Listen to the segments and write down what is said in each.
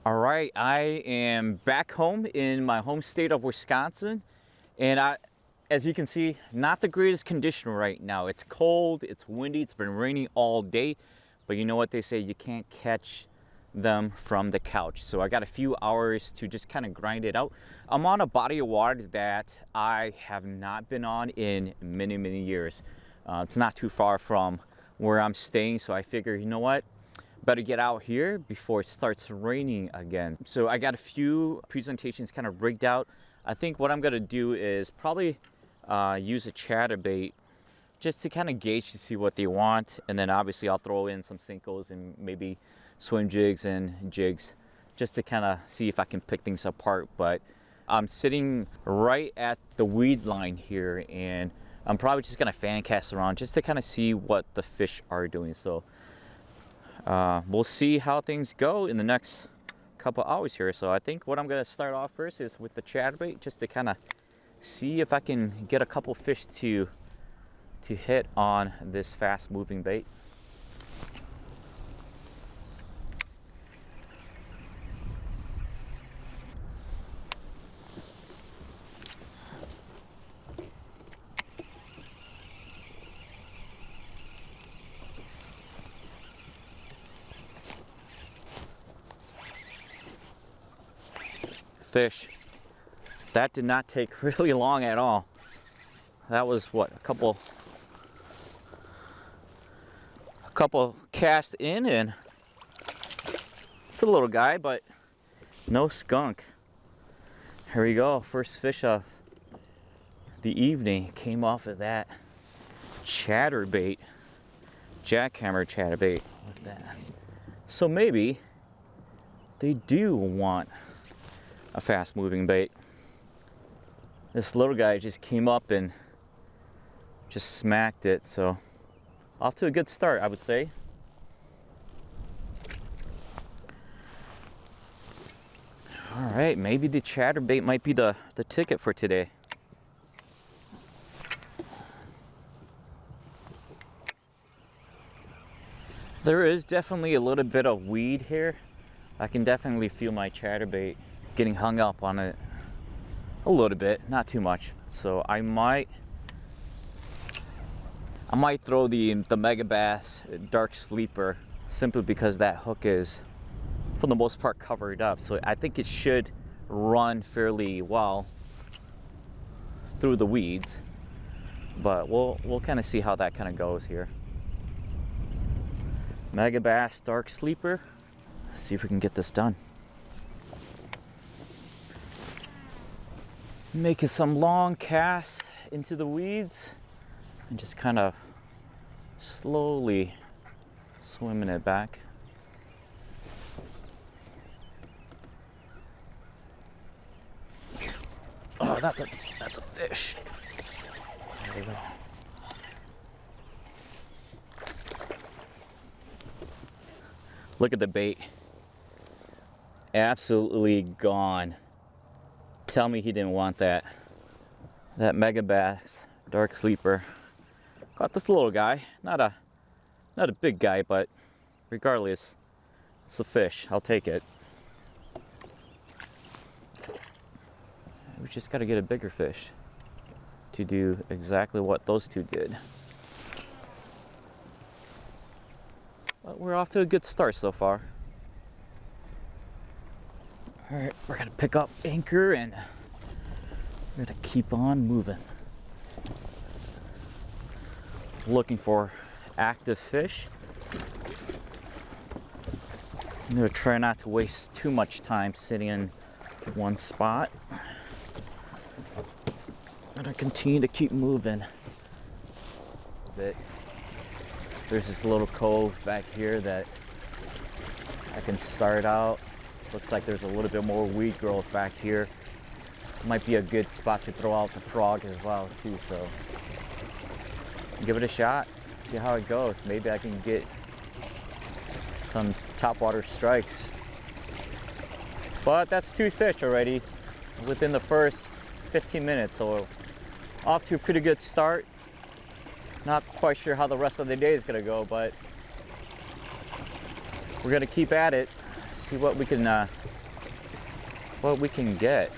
All right, I am back home in my home state of Wisconsin, and as you can see, not the greatest condition right now. It's cold, it's windy, it's been raining all day, but you know what they say, you can't catch them from the couch. So I got a few hours to just kind of grind it out. I'm on a body of water that I have not been on in many years. It's not too far from where I'm staying, so I figure, you know what? Better get out here before it starts raining again. So I got a few presentations kind of rigged out. I think what I'm gonna do is probably use a chatterbait just to kind of gauge to see what they want. And then obviously I'll throw in some Sinkos and maybe swim jigs and jigs just to kind of see if I can pick things apart. But I'm sitting right at the weed line here, and I'm probably just gonna fan cast around just to kind of see what the fish are doing. So we'll see how things go in the next couple hours here. So I think what I'm going to start off first is with the chatterbait, just to kind of see if I can get a couple fish to hit on this fast moving bait. Fish. That did not take really long at all. That was what, a couple cast in, and it's a little guy, but no skunk. Here we go. First fish of the evening came off of that chatterbait, jackhammer chatterbait like that. So maybe they do want a fast moving bait. This little guy just came up and just smacked it, so off to a good start, I would say. All right, maybe the chatterbait might be the ticket for today. There is definitely a little bit of weed here. I can definitely feel my chatterbait getting hung up on it a little bit, not too much. So I might throw the Mega Bass Dark Sleeper, simply because that hook is for the most part covered up. So I think it should run fairly well through the weeds, but we'll kind of see how that kind of goes here. Mega Bass Dark Sleeper. Let's see if we can get this done. Making some long casts into the weeds and just kind of slowly swimming it back. Oh, that's a fish. There we go. Look at the bait. Absolutely gone. Tell me he didn't want that. That Mega Bass Dark Sleeper. Got this little guy. Not a big guy, but regardless, it's a fish. I'll take it. We just got to get a bigger fish to do exactly what those two did. But we're off to a good start so far. All right, we're gonna pick up anchor and we're gonna keep on moving. Looking for active fish. I'm gonna try not to waste too much time sitting in one spot. I'm gonna continue to keep moving a bit. There's this little cove back here that I can start out. Looks like there's a little bit more weed growth back here. Might be a good spot to throw out the frog as well too, so give it a shot, see how it goes. Maybe I can get some topwater strikes. But that's 2 fish already within the first 15 minutes, so off to a pretty good start. Not quite sure how the rest of the day is gonna go, but we're gonna keep at it. See what we can what we can get.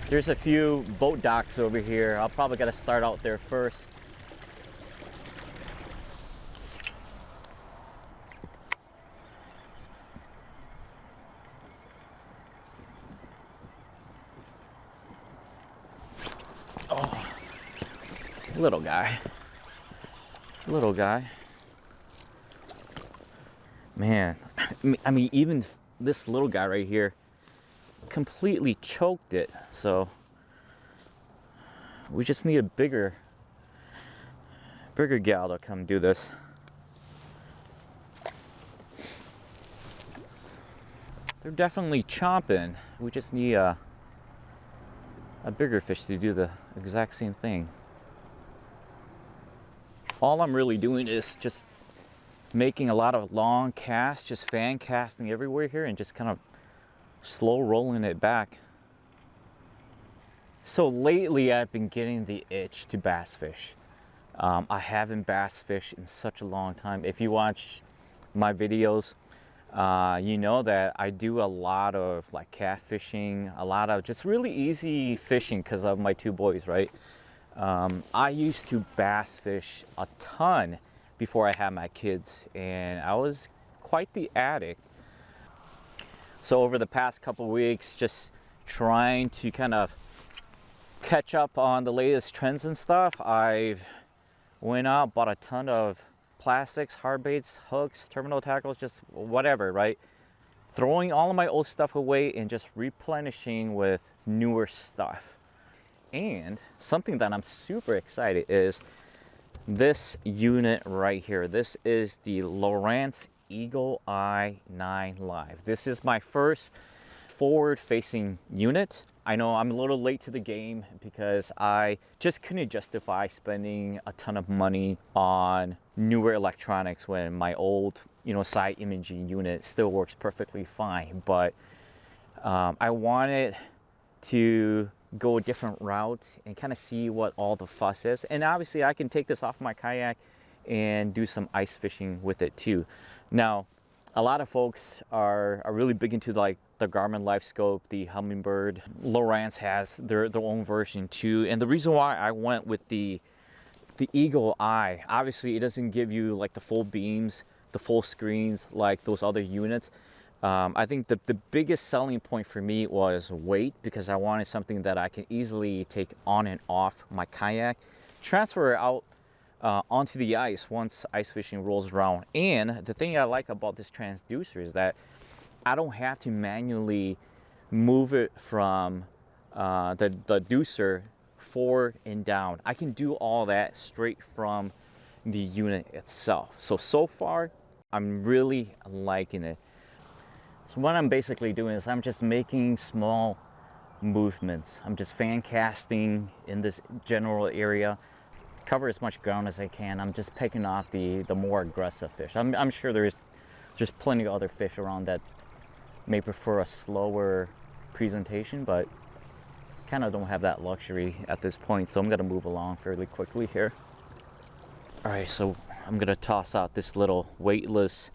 There's a few boat docks over here. I'll probably gotta start out there first. Oh, little guy. Little guy. Man, I mean, even this little guy right here completely choked it. So we just need a bigger gal to come do this. They're definitely chomping. We just need a bigger fish to do the exact same thing. All I'm really doing is just making a lot of long casts, just fan casting everywhere here and just kind of slow rolling it back. So lately I've been getting the itch to bass fish. I haven't bass fished in such a long time. If you watch my videos, you know that I do a lot of like catfishing, a lot of just really easy fishing because of my two boys, right? I used to bass fish a ton before I had my kids, and I was quite the addict. So over the past couple weeks, just trying to kind of catch up on the latest trends and stuff, I've went out, bought a ton of plastics, hard baits, hooks, terminal tackles, just whatever, right? Throwing all of my old stuff away and just replenishing with newer stuff. And something that I'm super excited is this unit right here. This is the Lowrance Eagle Eye 9 Live. This is my first forward-facing unit. I know I'm a little late to the game because I just couldn't justify spending a ton of money on newer electronics when my old, side imaging unit still works perfectly fine. But I wanted to go a different route and kind of see what all the fuss is. And obviously I can take this off my kayak and do some ice fishing with it too. Now, a lot of folks are really big into like the Garmin LifeScope, the Humminbird. Lowrance has their own version too. And the reason why I went with the Eagle Eye, obviously it doesn't give you like the full beams, the full screens like those other units. I think the biggest selling point for me was weight, because I wanted something that I can easily take on and off my kayak, transfer it out onto the ice once ice fishing rolls around. And the thing I like about this transducer is that I don't have to manually move it from the deucer forward and down. I can do all that straight from the unit itself. So far, I'm really liking it. So what I'm basically doing is I'm just making small movements. I'm just fan casting in this general area, cover as much ground as I can. I'm just picking off the more aggressive fish. I'm sure there's plenty of other fish around that may prefer a slower presentation, but kind of don't have that luxury at this point, so I'm gonna move along fairly quickly here. All right, so I'm gonna toss out this little weightless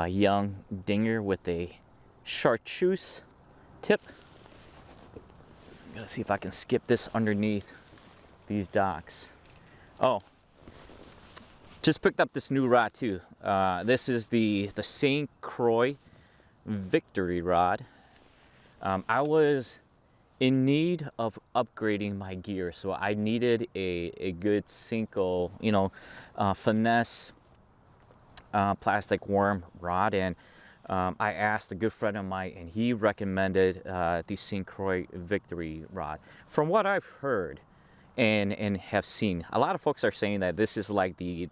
young dinger with a chartreuse tip. I'm gonna see if I can skip this underneath these docks. Oh, just picked up this new rod too. This is the St. Croix Victory rod. I was in need of upgrading my gear, so I needed a good Cinco, finesse plastic worm rod, and I asked a good friend of mine, and he recommended the St. Croix Victory rod. From what I've heard and have seen, a lot of folks are saying that this is like the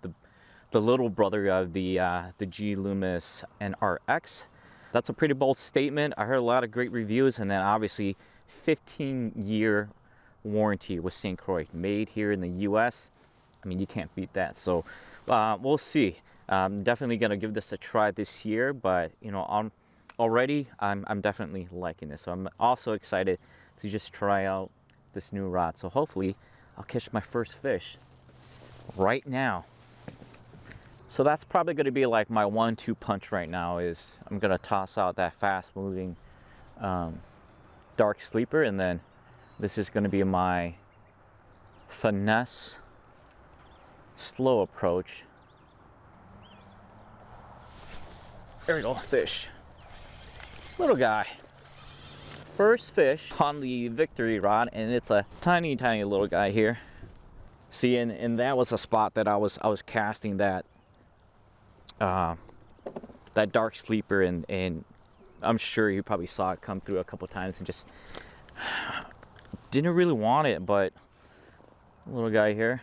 little brother of the G Loomis NRX. That's a pretty bold statement. I heard a lot of great reviews, and then obviously 15-year warranty with St. Croix, made here in the US. I mean, you can't beat that. So we'll see. I'm definitely gonna give this a try this year, but I'm definitely liking this. So I'm also excited to just try out this new rod. So hopefully I'll catch my first fish right now. So that's probably going to be like my 1-2 punch right now. Is I'm going to toss out that fast moving dark sleeper, and then this is going to be my finesse slow approach. There we go, fish. Little guy. First fish on the victory rod, and it's a tiny little guy here. See, and that was a spot that I was casting that that dark sleeper, and I'm sure you probably saw it come through a couple times and just didn't really want it, but little guy here.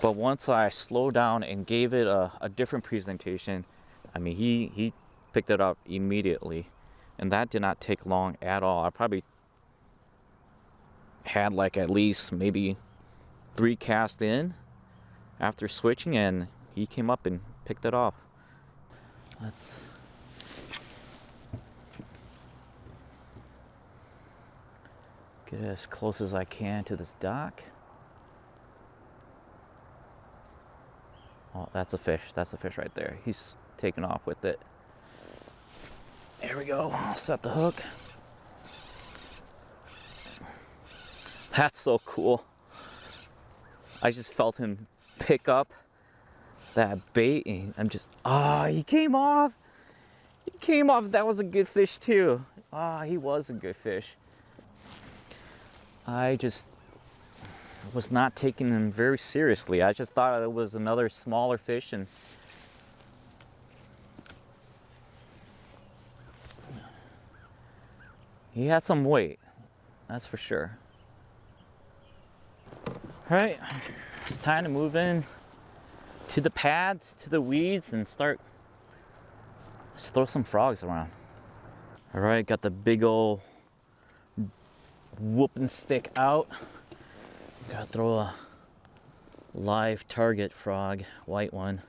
But once I slowed down and gave it a different presentation, I mean, he picked it up immediately, and that did not take long at all. I probably had like at least maybe 3 casts in after switching, and he came up and picked it off. Let's get as close as I can to this dock. Oh, that's a fish. That's a fish right there. He's taking off with it. There we go. I'll set the hook. That's so cool. I just felt him pick up that bait, and I'm just, he came off. He came off. That was a good fish too. He was a good fish. I just was not taking him very seriously. I just thought it was another smaller fish, and he had some weight, that's for sure. All right, it's time to move in to the pads, to the weeds, and let's throw some frogs around. All right, got the big old whooping stick out. Gotta throw a live target frog, white one.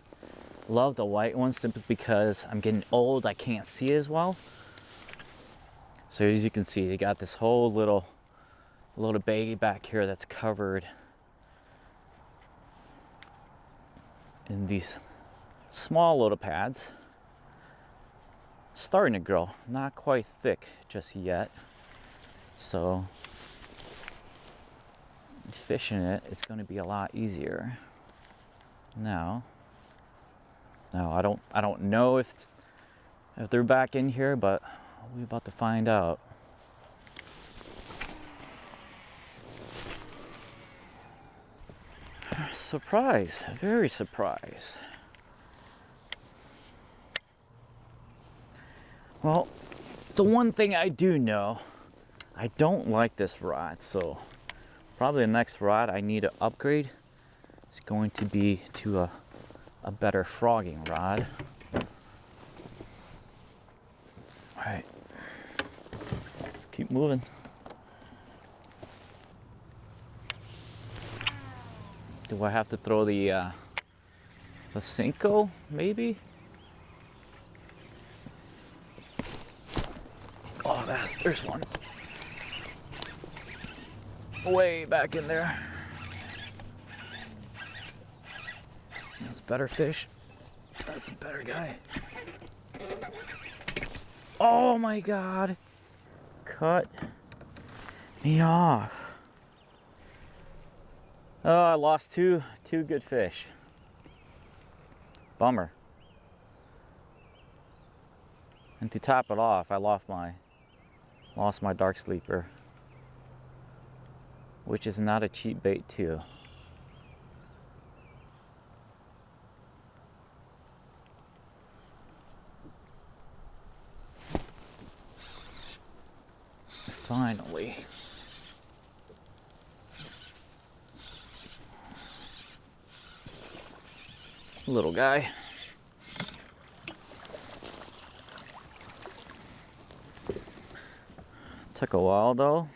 Love the white one simply because I'm getting old, I can't see as well. So as you can see, you got this whole little baggie back here that's covered in these small little pads. Starting to grow, not quite thick just yet. So fishing it's going to be a lot easier. Now I don't know if they're back in here, but we're about to find out. Surprise, very surprised. Well, the one thing I do know, I don't like this rod, so probably the next rod I need to upgrade is going to be to a better frogging rod. All right, let's keep moving. Do I have to throw the Cinco, maybe? Oh, there's one. Way back in there. That's a better fish. That's a better guy. Oh my God. Cut me off. Oh, I lost two good fish. Bummer. And to top it off, I lost my dark sleeper, which is not a cheap bait too. Finally. Little guy. Took a while though,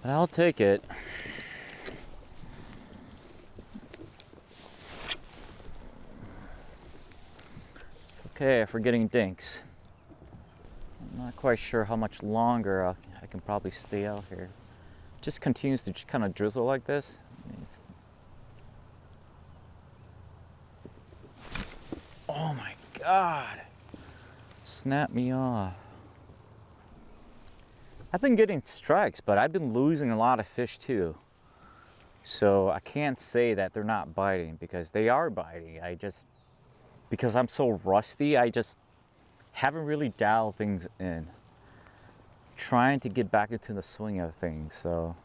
but I'll take it. It's okay for getting dinks. I'm not quite sure how much longer I can probably stay out here. It just continues to kind of drizzle like this. Oh my God. Snap me off. I've been getting strikes, but I've been losing a lot of fish too. So I can't say that they're not biting, because they are biting. Because I'm so rusty, I just haven't really dialed things in. Trying to get back into the swing of things, so.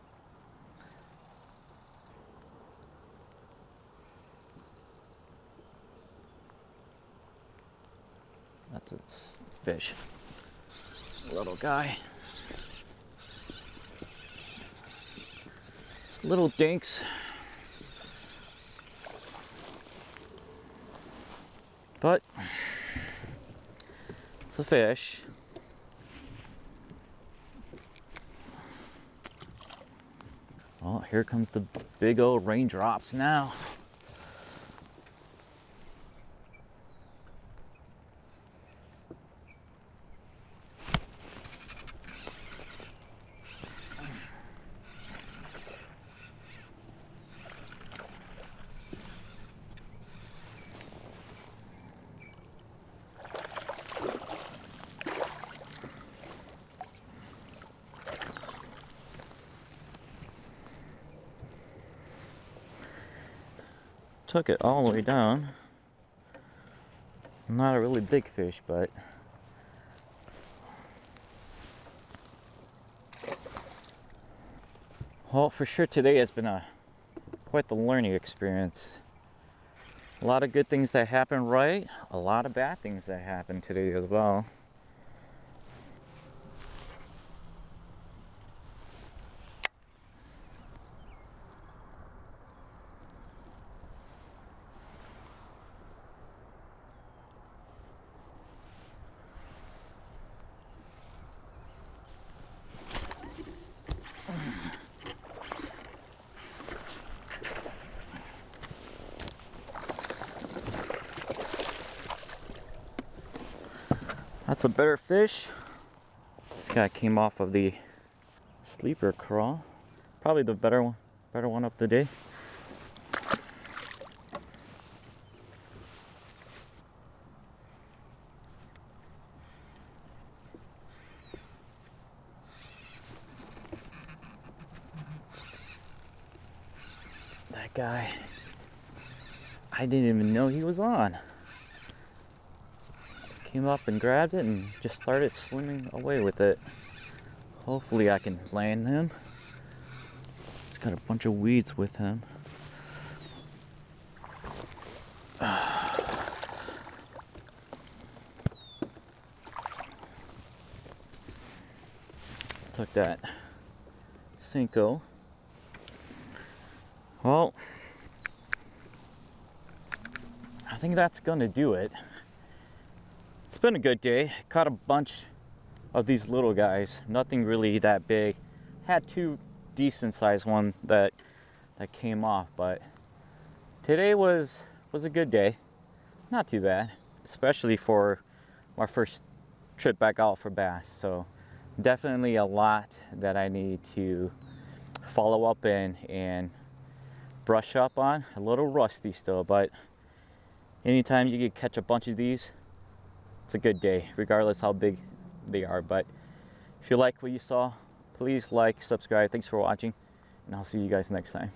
That's its fish. Little guy. Little dinks. But it's a fish. Oh, here comes the big old raindrops now. Took it all the way down. Not a really big fish, but well, for sure today has been quite the learning experience. A lot of good things that happen right, a lot of bad things that happen today as well. That's a better fish. This guy came off of the sleeper crawl. Probably the better one of the day. That guy, I didn't even know he was on. Came up and grabbed it and just started swimming away with it. Hopefully I can land him. He's got a bunch of weeds with him. Took that Cinco. Well, I think that's gonna do it. It's been a good day. Caught a bunch of these little guys. Nothing really that big. Had two decent sized ones that came off, but today was a good day. Not too bad, especially for my first trip back out for bass. So definitely a lot that I need to follow up in and brush up on. A little rusty still, but anytime you can catch a bunch of these, it's a good day, regardless how big they are. But if you like what you saw, please like, subscribe. Thanks for watching, and I'll see you guys next time.